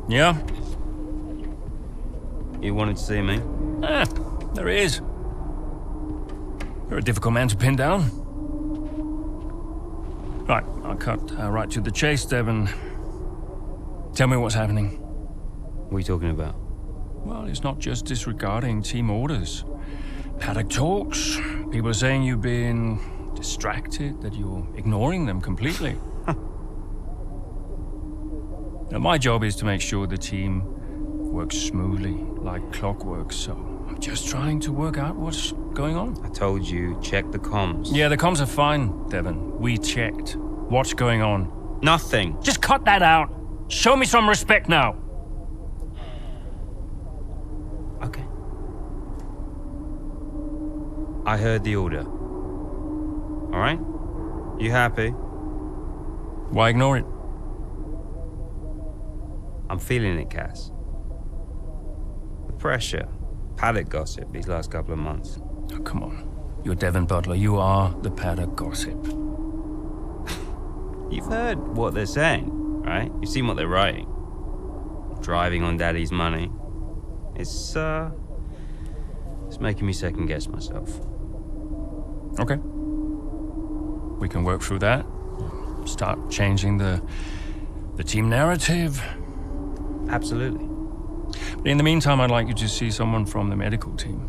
Yeah? You wanted to see me? There he is. You're a difficult man to pin down. Right, I'll cut right to the chase, Devon. Tell me what's happening. What are you talking about? Well, it's not just disregarding team orders. Paddock talks. People are saying you've been distracted, that you're ignoring them completely. Now, my job is to make sure the team works smoothly, like clockwork, so I'm just trying to work out what's going on. I told you, check the comms. Yeah, the comms are fine, Devon. We checked. What's going on? Nothing. Just cut that out. Show me some respect now. Okay. I heard the order. All right? You happy? Why ignore it? I'm feeling it, Cass. The pressure. Paddock gossip these last couple of months. Oh, come on. You're Devon Butler. You are the paddock gossip. You've heard what they're saying, right? You've seen what they're writing. Driving on Daddy's money. It's making me second guess myself. Okay. We can work through that. Start changing the team narrative. Absolutely. But in the meantime, I'd like you to see someone from the medical team.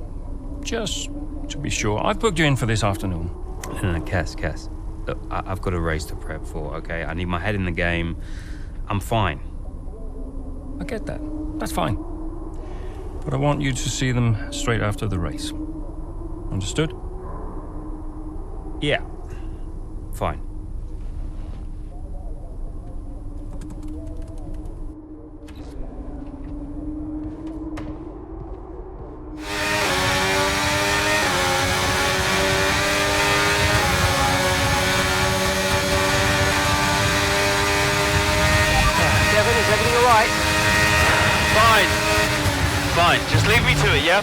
Just to be sure. I've booked you in for this afternoon. No, Cass. Look, I've got a race to prep for, okay? I need my head in the game. I'm fine. I get that. That's fine. But I want you to see them straight after the race. Understood? Yeah. Fine. Devon, is everything all right? Fine. Just leave me to it, yeah?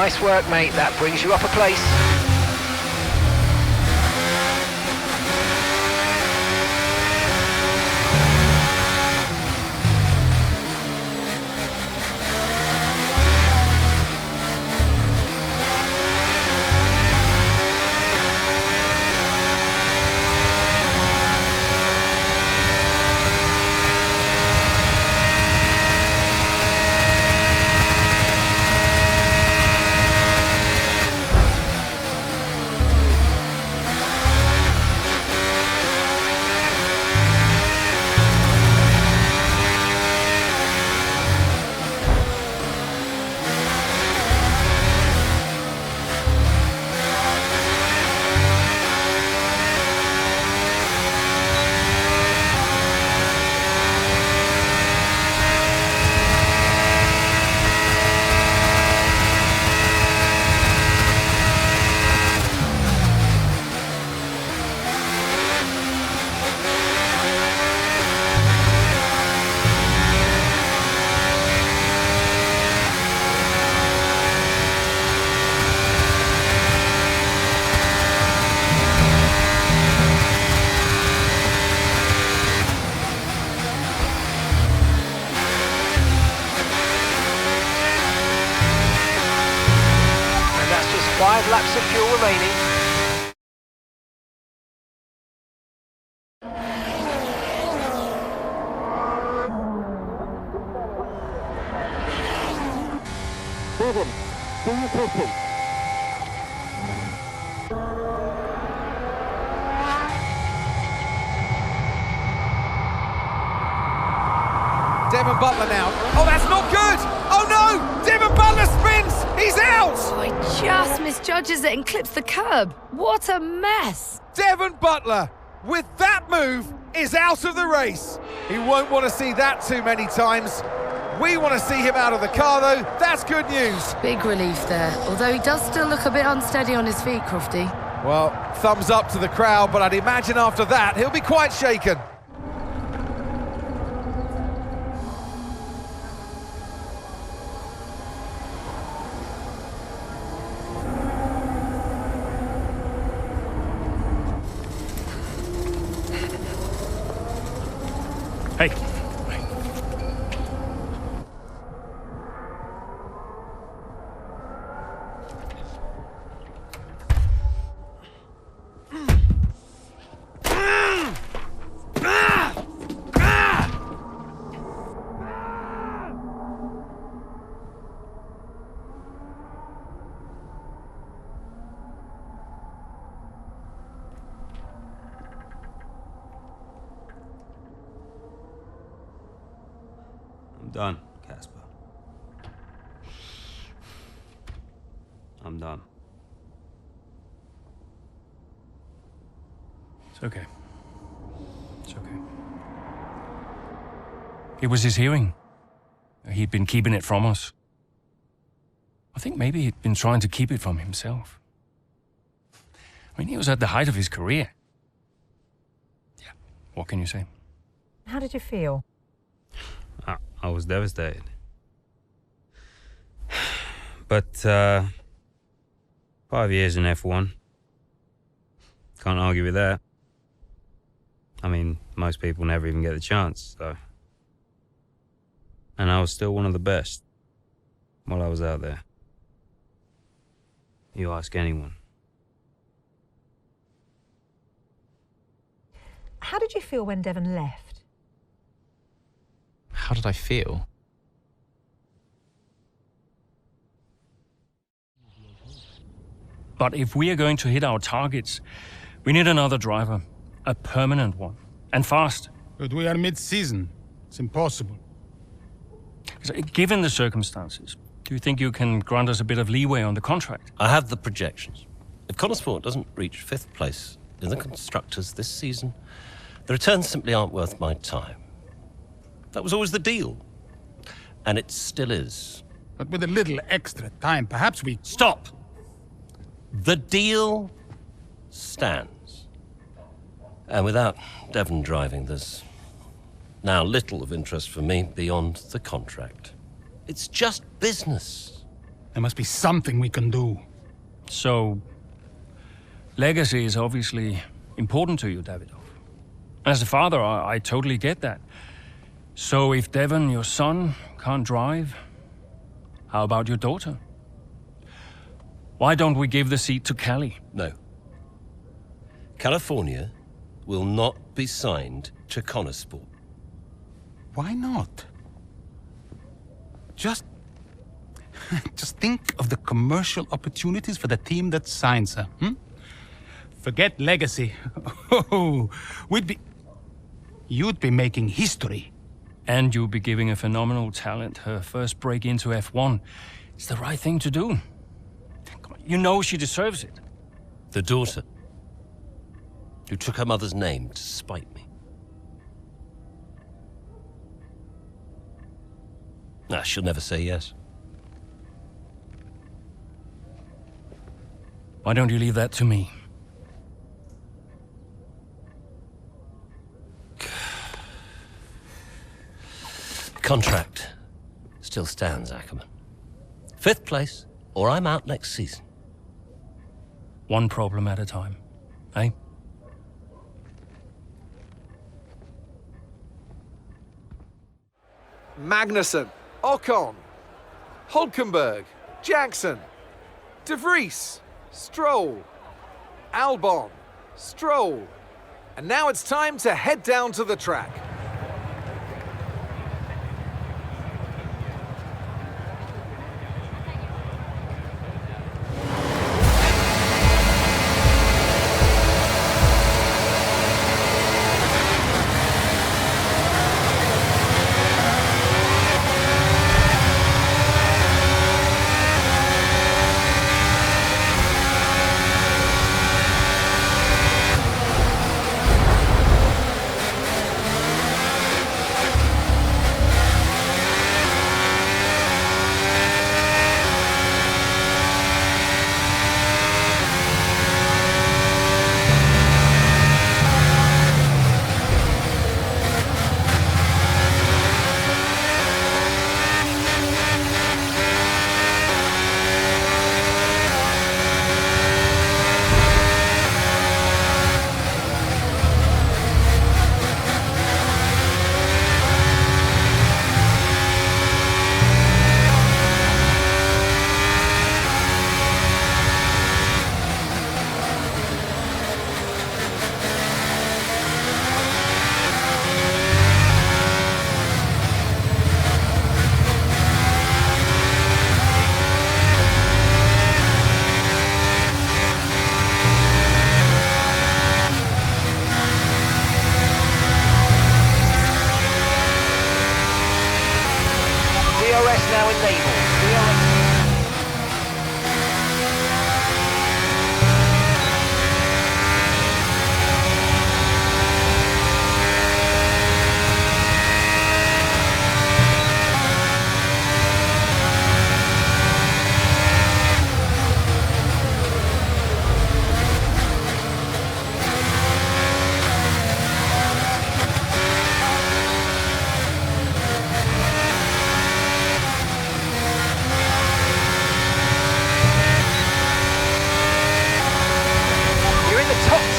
Nice work, mate. That brings you up a place. And that's just 5 laps of fuel remaining. Devon, do your pitching. Devon Butler now. Oh, that's not good! Oh no! Devon Butler spins! He's out! Oh, he just misjudges it and clips the curb. What a mess! Devon Butler, with that move, is out of the race. He won't want to see that too many times. We want to see him out of the car, though. That's good news. Big relief there, although he does still look a bit unsteady on his feet, Crofty. Well, thumbs up to the crowd, but I'd imagine after that, he'll be quite shaken. Hey. I'm done, Casper. I'm done. It's okay. It's okay. It was his hearing. He'd been keeping it from us. I think maybe he'd been trying to keep it from himself. I mean, he was at the height of his career. Yeah, what can you say? How did you feel? I was devastated. But 5 years in F1. Can't argue with that. I mean, most people never even get the chance, so. And I was still one of the best while I was out there. You ask anyone. How did you feel when Devon left? How did I feel? But if we are going to hit our targets, we need another driver. A permanent one. And fast. But we are mid-season. It's impossible. Given the circumstances, do you think you can grant us a bit of leeway on the contract? I have the projections. If Connorsport doesn't reach 5th place in the Constructors this season, the returns simply aren't worth my time. That was always the deal. And it still is. But with a little extra time, perhaps we... Stop! The deal stands. And without Devon driving, there's now little of interest for me beyond the contract. It's just business. There must be something we can do. So, legacy is obviously important to you, Davidoff. As a father, I totally get that. So if Devon, your son, can't drive, how about your daughter? Why don't we give the seat to Callie? No. California will not be signed to Connorsport. Why not? Just think of the commercial opportunities for the team that signs her, Forget legacy. Oh, you'd be making history. And you'll be giving a phenomenal talent her first break into F1. It's the right thing to do. Come on, you know she deserves it. The daughter, who took her mother's name to spite me. She'll never say yes. Why don't you leave that to me? Contract still stands, Ackerman. 5th place, or I'm out next season. One problem at a time, eh? Magnussen, Ocon, Hulkenberg, Jackson, De Vries, Stroll, Albon, Stroll. And now it's time to head down to the track.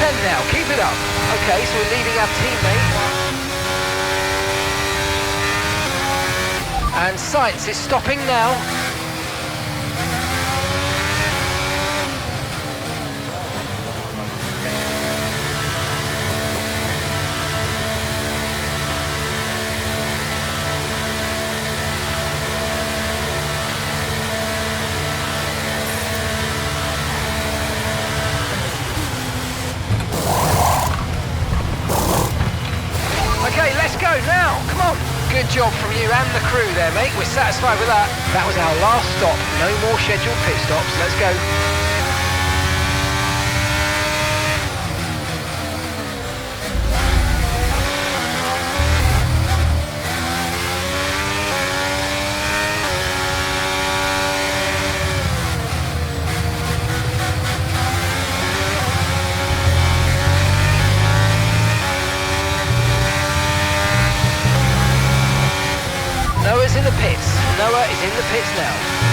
descent now, keep it up. Okay, so we're leading our teammate. And Sainz is stopping now. Okay, let's go now, come on. Good job from you and the crew there, mate. We're satisfied with that. That was our last stop. No more scheduled pit stops. Let's go. Noah's in the pits. Noah is in the pits now.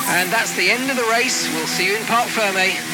And that's the end of the race. We'll see you in Parc Fermé.